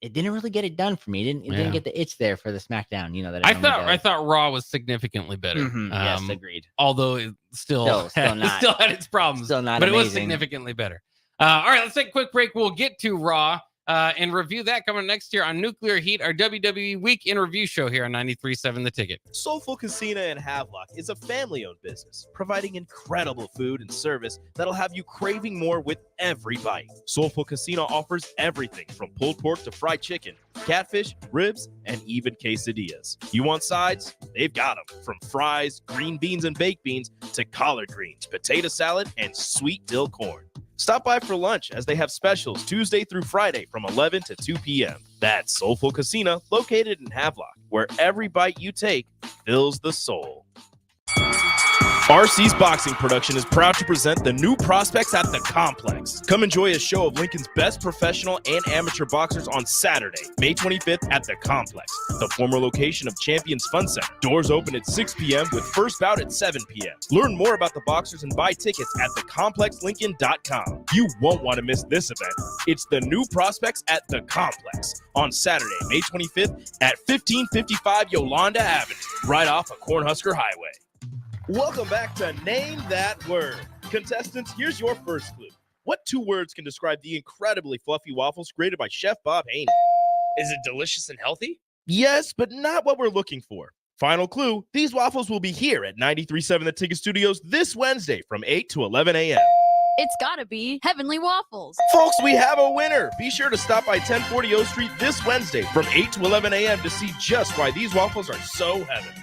didn't really get it done for me. It didn't get the itch there for the SmackDown. That I thought Raw was significantly better. Yes, agreed. Although it still not, still had its problems, still not but amazing. It was significantly better. All right, let's take a quick break. We'll get to Raw and review that coming next year on Nuclear Heat, our WWE Week in Review show here on 93.7 The Ticket. Soulful Casino in Havelock is a family-owned business providing incredible food and service that'll have you craving more with every bite. Soulful Casino offers everything from pulled pork to fried chicken, catfish, ribs, and even quesadillas. You want sides? They've got them. From fries, green beans and baked beans to collard greens, potato salad, and sweet dill corn. Stop by for lunch as they have specials Tuesday through Friday from 11 to 2 p.m. That's Soulful Casino, located in Havelock, where every bite you take fills the soul. RC's Boxing Production is proud to present the new prospects at the Complex. Come enjoy a show of Lincoln's best professional and amateur boxers on Saturday, May 25th at the Complex, the former location of Champions Fun Center. Doors open at 6 p.m. with first bout at 7 p.m. Learn more about the boxers and buy tickets at thecomplexlincoln.com. You won't want to miss this event. It's the new prospects at the Complex on Saturday, May 25th at 1555 Yolanda Avenue, right off of Cornhusker Highway. Welcome back to Name That Word. Contestants, here's your first clue. What 2 words can describe the incredibly fluffy waffles created by Chef Bob Haney? Is it delicious and healthy? Yes, but not what we're looking for. Final clue, these waffles will be here at 93.7 The Ticket Studios this Wednesday from 8 to 11 a.m. It's gotta be Heavenly Waffles. Folks, we have a winner. Be sure to stop by 1040 O Street this Wednesday from 8 to 11 a.m. to see just why these waffles are so heavenly.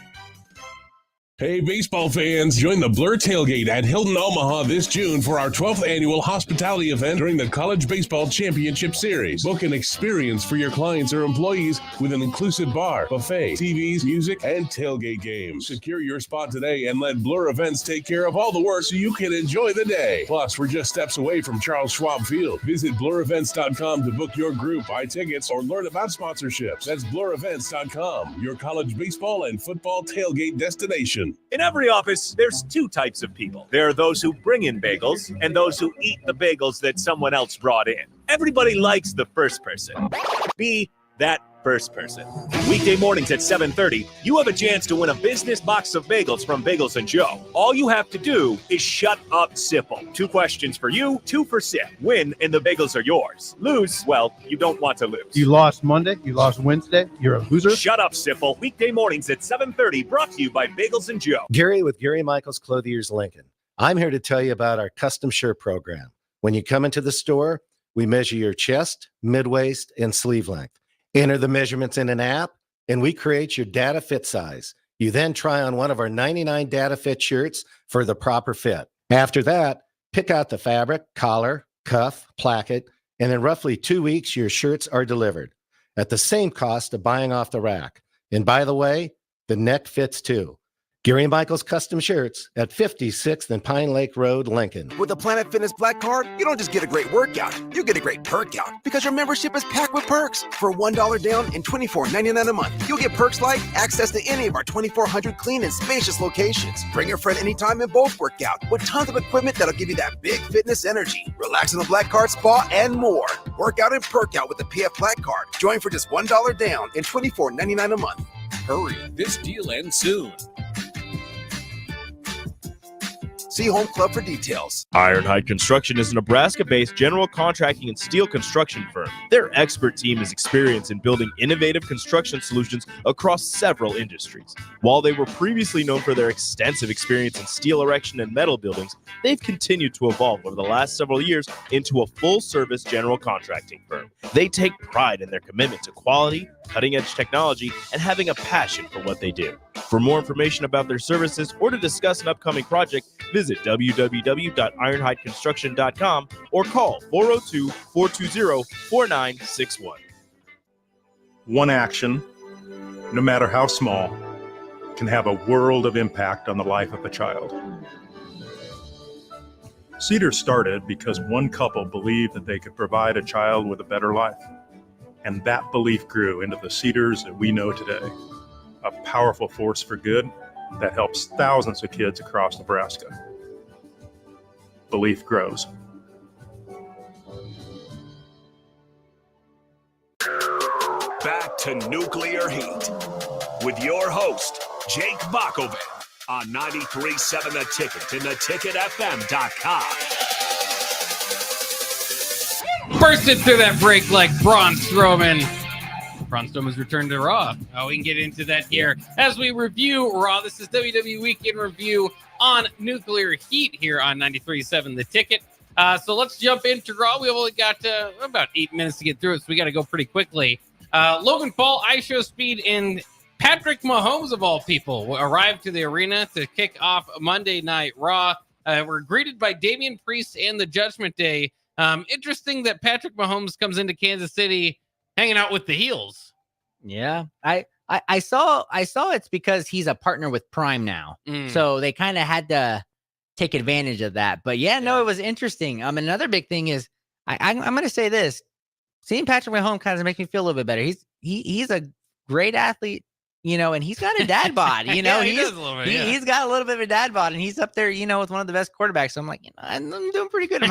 Hey, baseball fans, join the Blur Tailgate at Hilton Omaha this June for our 12th annual hospitality event during the College Baseball Championship Series. Book an experience for your clients or employees with an inclusive bar, buffet, TVs, music, and tailgate games. Secure your spot today and let Blur Events take care of all the work so you can enjoy the day. Plus, we're just steps away from Charles Schwab Field. Visit blurevents.com to book your group, buy tickets, or learn about sponsorships. That's blurevents.com, your college baseball and football tailgate destination. In every office, there's 2 types of people. There are those who bring in bagels and those who eat the bagels that someone else brought in. Everybody likes the first person. Be that first person. Weekday mornings at 7:30, you have a chance to win a business box of bagels from Bagels & Joe. All you have to do is shut up, Sipple. 2 questions for you, 2 for Sip. Win, and the bagels are yours. Lose, well, you don't want to lose. You lost Monday, you lost Wednesday, you're a loser. Shut up, Sipple. Weekday mornings at 7:30, brought to you by Bagels & Joe. Gary with Gary Michaels Clothiers Lincoln. I'm here to tell you about our custom shirt program. When you come into the store, we measure your chest, mid-waist, and sleeve length. Enter the measurements in an app, and we create your data fit size. You then try on one of our 99 data fit shirts for the proper fit. After that, pick out the fabric, collar, cuff, placket, and in roughly 2 weeks, your shirts are delivered at the same cost of buying off the rack. And by the way, the neck fits too. Gary and Michael's Custom Shirts at 56th and Pine Lake Road, Lincoln. With the Planet Fitness Black Card, you don't just get a great workout, you get a great perk out because your membership is packed with perks. For $1 down and $24.99 a month, you'll get perks like access to any of our 2,400 clean and spacious locations. Bring your friend anytime and both work out with tons of equipment that'll give you that big fitness energy. Relax in the Black Card spa and more. Work out and perk out with the PF Black Card. Join for just $1 down and $24.99 a month. Hurry. This deal ends soon. See Home Club for details. Ironhide Construction is a Nebraska-based general contracting and steel construction firm. Their expert team is experienced in building innovative construction solutions across several industries. While they were previously known for their extensive experience in steel erection and metal buildings, they've continued to evolve over the last several years into a full-service general contracting firm. They take pride in their commitment to quality, cutting-edge technology, and having a passion for what they do. For more information about their services or to discuss an upcoming project, visit www.ironhideconstruction.com or call 402-420-4961. One action, no matter how small, can have a world of impact on the life of a child. Cedar started because one couple believed that they could provide a child with a better life. And that belief grew into the Cedars that we know today, a powerful force for good that helps thousands of kids across Nebraska. Belief grows. Back to Nuclear Heat with your host, Jake Bakoven, on 93.7 The Ticket and theticketfm.com. Bursted through that break like Braun Strowman. Braun Strowman's return to Raw. We can get into that here as we review Raw. This is WWE Week in Review on Nuclear Heat here on 93.7 The Ticket. So let's jump into Raw. We only got about 8 minutes to get through it, so we got to go pretty quickly. Logan Paul, ISHO Speed, and Patrick Mahomes, of all people, arrived to the arena to kick off Monday Night Raw. We're greeted by Damian Priest and the Judgment Day. Interesting that Patrick Mahomes comes into Kansas City hanging out with the heels. Yeah, I saw it's because he's a partner with Prime now. So they kind of had to take advantage of that. But yeah, no, it was interesting. Another big thing is I'm going to say this. Seeing Patrick Mahomes kind of makes me feel a little bit better. He's a great athlete, and he's got a dad bod, He does a little bit, he's got a little bit of a dad bod, and he's up there, with one of the best quarterbacks. So I'm like, I'm doing pretty good.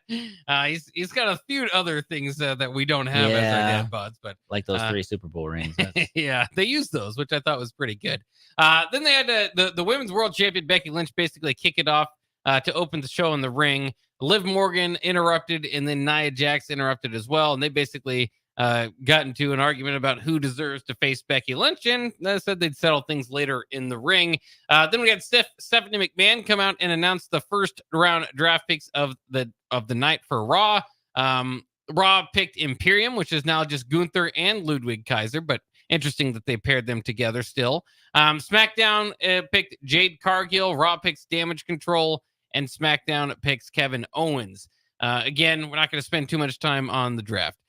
He's got a few other things that we don't have as our dad bods, but like those 3 Super Bowl rings. Yeah, they used those, which I thought was pretty good. Then they had the Women's World Champion Becky Lynch basically kick it off to open the show in the ring. Liv Morgan interrupted, and then Nia Jax interrupted as well, and they basically got into an argument about who deserves to face Becky Lynch, and they said they'd settle things later in the ring. Then we had Stephanie McMahon come out and announce the first round draft picks of the night for Raw. Raw picked Imperium, which is now just Gunther and Ludwig Kaiser, but interesting that they paired them together still. SmackDown picked Jade Cargill. Raw picks Damage Control, and SmackDown picks Kevin Owens. Again, we're not going to spend too much time on the draft.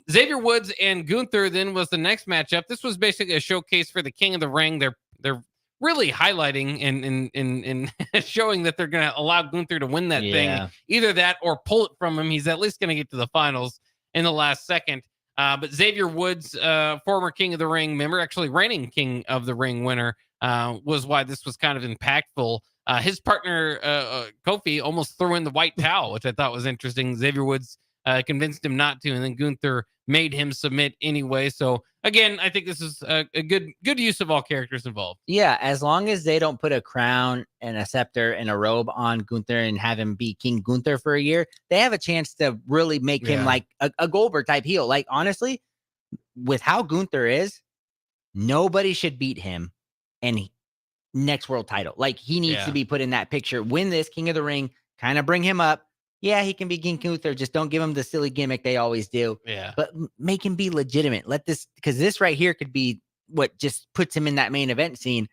Xavier Woods and Gunther then was the next matchup. This was basically a showcase for the King of the Ring. They're really highlighting and showing that they're going to allow Gunther to win that thing. Either that or pull it from him. He's at least going to get to the finals in the last second. But Xavier Woods, former King of the Ring member, actually reigning King of the Ring winner, was why this was kind of impactful. His partner, Kofi, almost threw in the white towel, which I thought was interesting. Xavier Woods convinced him not to, and then Gunther made him submit anyway. So again, I think this is a good use of all characters involved. Yeah, as long as they don't put a crown and a scepter and a robe on Gunther and have him be King Gunther for a year, they have a chance to really make him like a Goldberg type heel. Like, honestly, with how Gunther is, nobody should beat him and next world title. Like, he needs to be put in that picture. Win this King of the Ring, kind of bring him up. Yeah, he can be King Gunther. Just don't give him the silly gimmick they always do. Yeah. But make him be legitimate. Let this, because this right here could be what just puts him in that main event scene.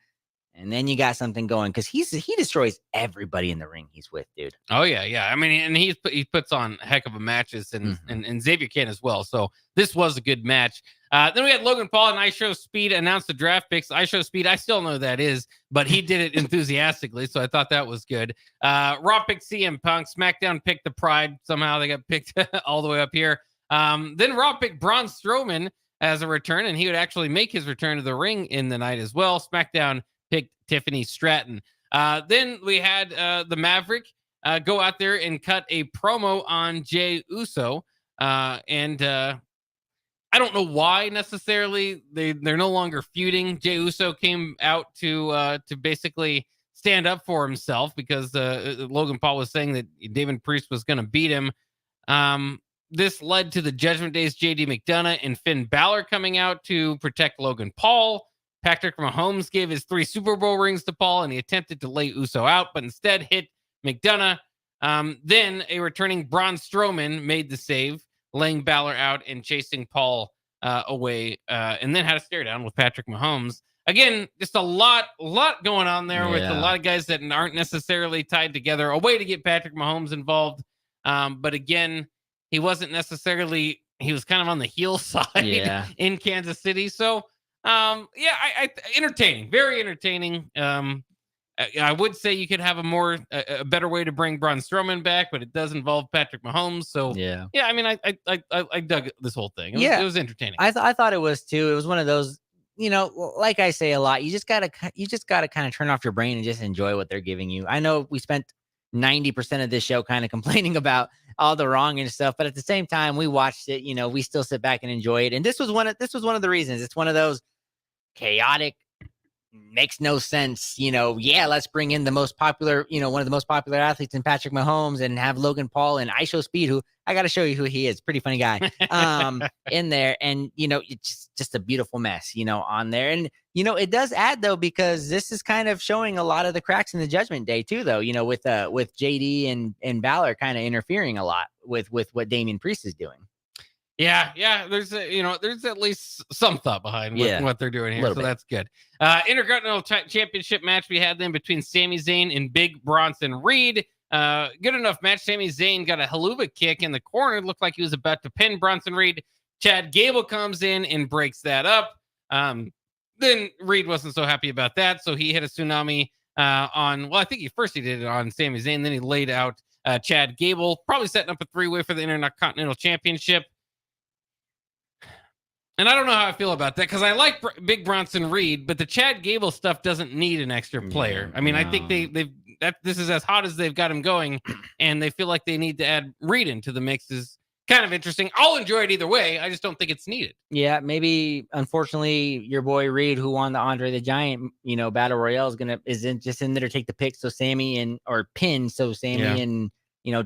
And then you got something going, because he destroys everybody in the ring he's with, dude. Oh yeah. I mean, and he puts on a heck of a matches, and Xavier can as well. So this was a good match. Then we had Logan Paul and I Show Speed announce the draft picks. I Show Speed, I still know who that is, but he did it enthusiastically, so I thought that was good. Raw picked CM Punk. SmackDown picked the Pride. Somehow they got picked all the way up here. Then Raw picked Braun Strowman as a return, and he would actually make his return to the ring in the night as well. SmackDown picked Tiffany Stratton. Then we had the Maverick go out there and cut a promo on Jey Uso. I don't know why necessarily they're no longer feuding. Jey Uso came out to basically stand up for himself because Logan Paul was saying that Damon Priest was going to beat him. This led to the Judgment Day's JD McDonough and Finn Balor coming out to protect Logan Paul. Patrick Mahomes gave his 3 Super Bowl rings to Paul, and he attempted to lay Uso out, but instead hit McDonough. Then a returning Braun Strowman made the save, laying Balor out and chasing Paul away, and then had a stare down with Patrick Mahomes. Again, just a lot going on there with a lot of guys that aren't necessarily tied together. A way to get Patrick Mahomes involved, but again, he wasn't necessarily. He was kind of on the heel side in Kansas City. So, entertaining, very entertaining. I would say you could have a better way to bring Braun Strowman back, but it does involve Patrick Mahomes. So I mean, I dug this whole thing. It was entertaining. I thought it was too. It was one of those, like I say a lot, you just gotta kind of turn off your brain and just enjoy what they're giving you. I know we spent 90% of this show kind of complaining about all the wrong and stuff, but at the same time, we watched it. We still sit back and enjoy it. And this was one of the reasons. It's one of those chaotic, makes no sense, let's bring in the most popular, one of the most popular athletes in Patrick Mahomes and have Logan Paul and I Show Speed, who I got to show you who he is. Pretty funny guy in there. And, it's just a beautiful mess, on there. And, it does add though, because this is kind of showing a lot of the cracks in the Judgment Day too, though, with JD and Balor kind of interfering a lot with what Damian Priest is doing. Yeah. There's at least some thought behind what they're doing here, so that's good. Intercontinental Championship match we had then between Sami Zayn and Big Bronson Reed. Good enough match. Sami Zayn got a haluva kick in the corner. It looked like he was about to pin Bronson Reed. Chad Gable comes in and breaks that up. Then Reed wasn't so happy about that, so he hit a tsunami I think he did it on Sami Zayn. Then he laid out Chad Gable, probably setting up a 3-way for the Intercontinental Championship. And I don't know how I feel about that because I like Big Bronson Reed, but the Chad Gable stuff doesn't need an extra player. I mean, I think this is as hot as they've got him going, and they feel like they need to add Reed into the mix is kind of interesting. I'll enjoy it either way. I just don't think it's needed. Yeah, maybe unfortunately your boy Reed, who won the Andre the Giant, Battle Royale, is just in there to take the pick. So Sammy and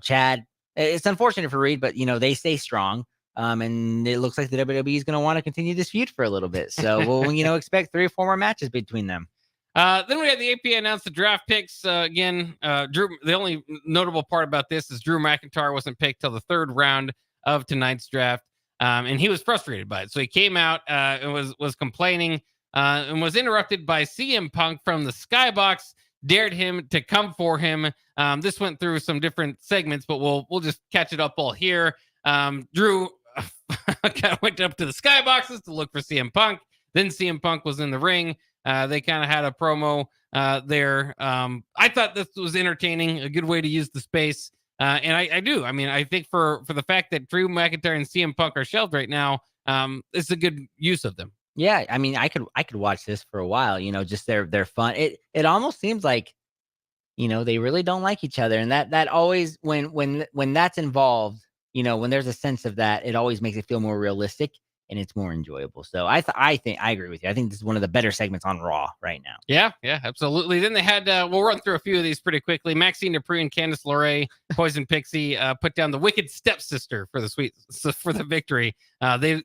Chad. It's unfortunate for Reed, but they stay strong. And it looks like the WWE is going to want to continue this feud for a little bit. So we'll, expect 3 or 4 more matches between them. Then we had the AP announce the draft picks again. Drew. The only notable part about this is Drew McIntyre wasn't picked till the 3rd round of tonight's draft, and he was frustrated by it. So he came out and was complaining and was interrupted by CM Punk from the Skybox. Dared him to come for him. This went through some different segments, but we'll just catch it up all here. Drew kind of went up to the skyboxes to look for CM Punk. Then CM Punk was in the ring. They kind of had a promo there. I thought this was entertaining, a good way to use the space. And I do. I mean, I think for the fact that Drew McIntyre and CM Punk are shelved right now, it's a good use of them. Yeah, I mean, I could watch this for a while. Just they're fun. It almost seems like, they really don't like each other, and that always when that's involved. When there's a sense of that, it always makes it feel more realistic and it's more enjoyable. So I think I agree with you. I think this is one of the better segments on Raw right now. Yeah, absolutely. Then they had, we'll run through a few of these pretty quickly. Maxine Dupree and Candice LeRae, Poison Pixie, put down the Wicked Stepsister for the victory.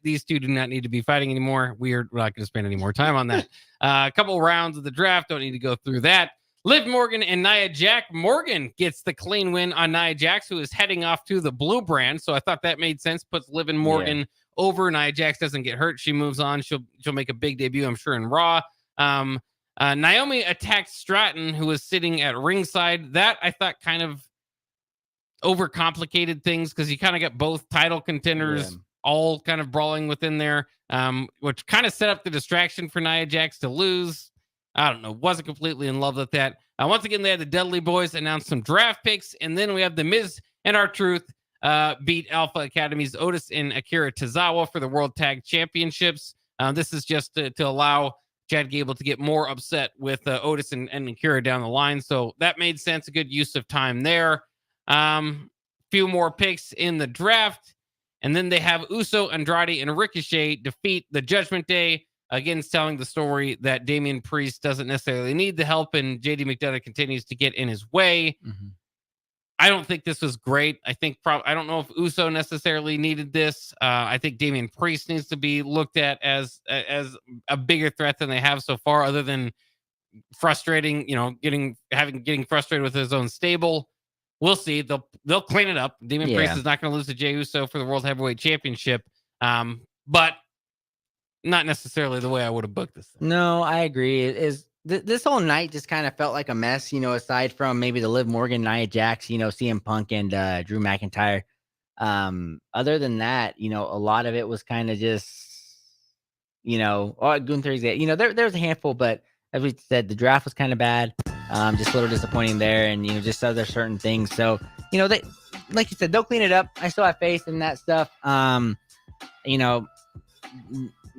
These two do not need to be fighting anymore. We're not going to spend any more time on that. A couple rounds of the draft, don't need to go through that. Liv Morgan and Nia Jax. Morgan gets the clean win on Nia Jax, who is heading off to the Blue brand. So I thought that made sense. Puts Liv and Morgan over. Nia Jax doesn't get hurt. She moves on. She'll make a big debut, I'm sure, in Raw. Naomi attacked Stratton, who was sitting at ringside. That I thought kind of overcomplicated things because you kind of got both title contenders all kind of brawling within there, which kind of set up the distraction for Nia Jax to lose. I don't know. Wasn't completely in love with that. Once again, they had the Dudley Boys announce some draft picks, and then we have the Miz and R-Truth beat Alpha Academy's Otis and Akira Tozawa for the World Tag Championships. This is just to allow Chad Gable to get more upset with Otis and Akira down the line. So that made sense. A good use of time there. Few more picks in the draft. And then they have Uso, Andrade, and Ricochet defeat the Judgment Day. Again, telling the story that Damian Priest doesn't necessarily need the help, and JD McDonough continues to get in his way. Mm-hmm. I don't think this was great. I don't know if Uso necessarily needed this. I think Damian Priest needs to be looked at as a bigger threat than they have so far, other than frustrating, getting frustrated with his own stable. We'll see. They'll clean it up. Damian Priest is not going to lose to Jey Uso for the World Heavyweight Championship. But not necessarily the way I would have booked this thing. No, I agree. This whole night just kind of felt like a mess, aside from maybe the Liv Morgan, Nia Jax, CM Punk and Drew McIntyre. Other than that, a lot of it was kind of just, Gunther's, there's a handful, but as we said, the draft was kind of bad. Just a little disappointing there, and just other certain things. So, they, like you said, they'll clean it up. I still have faith in that stuff.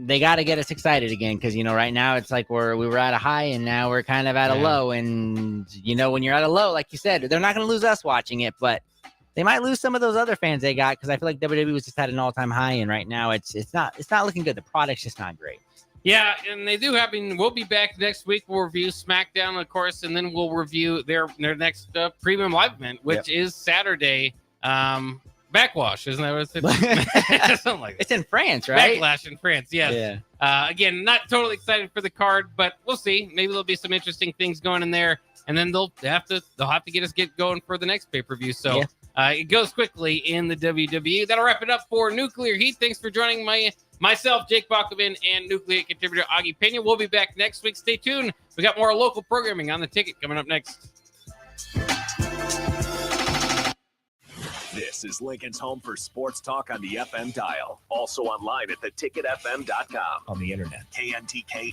They got to get us excited again, because right now it's like we were at a high and now we're kind of at a low, and when you're at a low, like you said, they're not going to lose us watching it, but they might lose some of those other fans they got, because I feel like WWE was just at an all-time high, and right now it's not looking good. The product's just not great. Yeah, and they do have. We'll be back next week. We'll review SmackDown, of course, and then we'll review their next premium live event, which is Saturday. Backwash, isn't that what it's something like that. It's in France, right? Backlash in France, yes. Yeah. Again, not totally excited for the card, but we'll see. Maybe there'll be some interesting things going in there, and then they'll have to get going for the next pay-per-view. So it goes quickly in the WWE. That'll wrap it up for Nuclear Heat. Thanks for joining myself, Jake Bakovin, and Nuclear contributor Augie Pena. We'll be back next week. Stay tuned. We got more local programming on the ticket coming up next. This is Lincoln's home for sports talk on the FM dial. Also online at theticketfm.com. On the internet. KNTK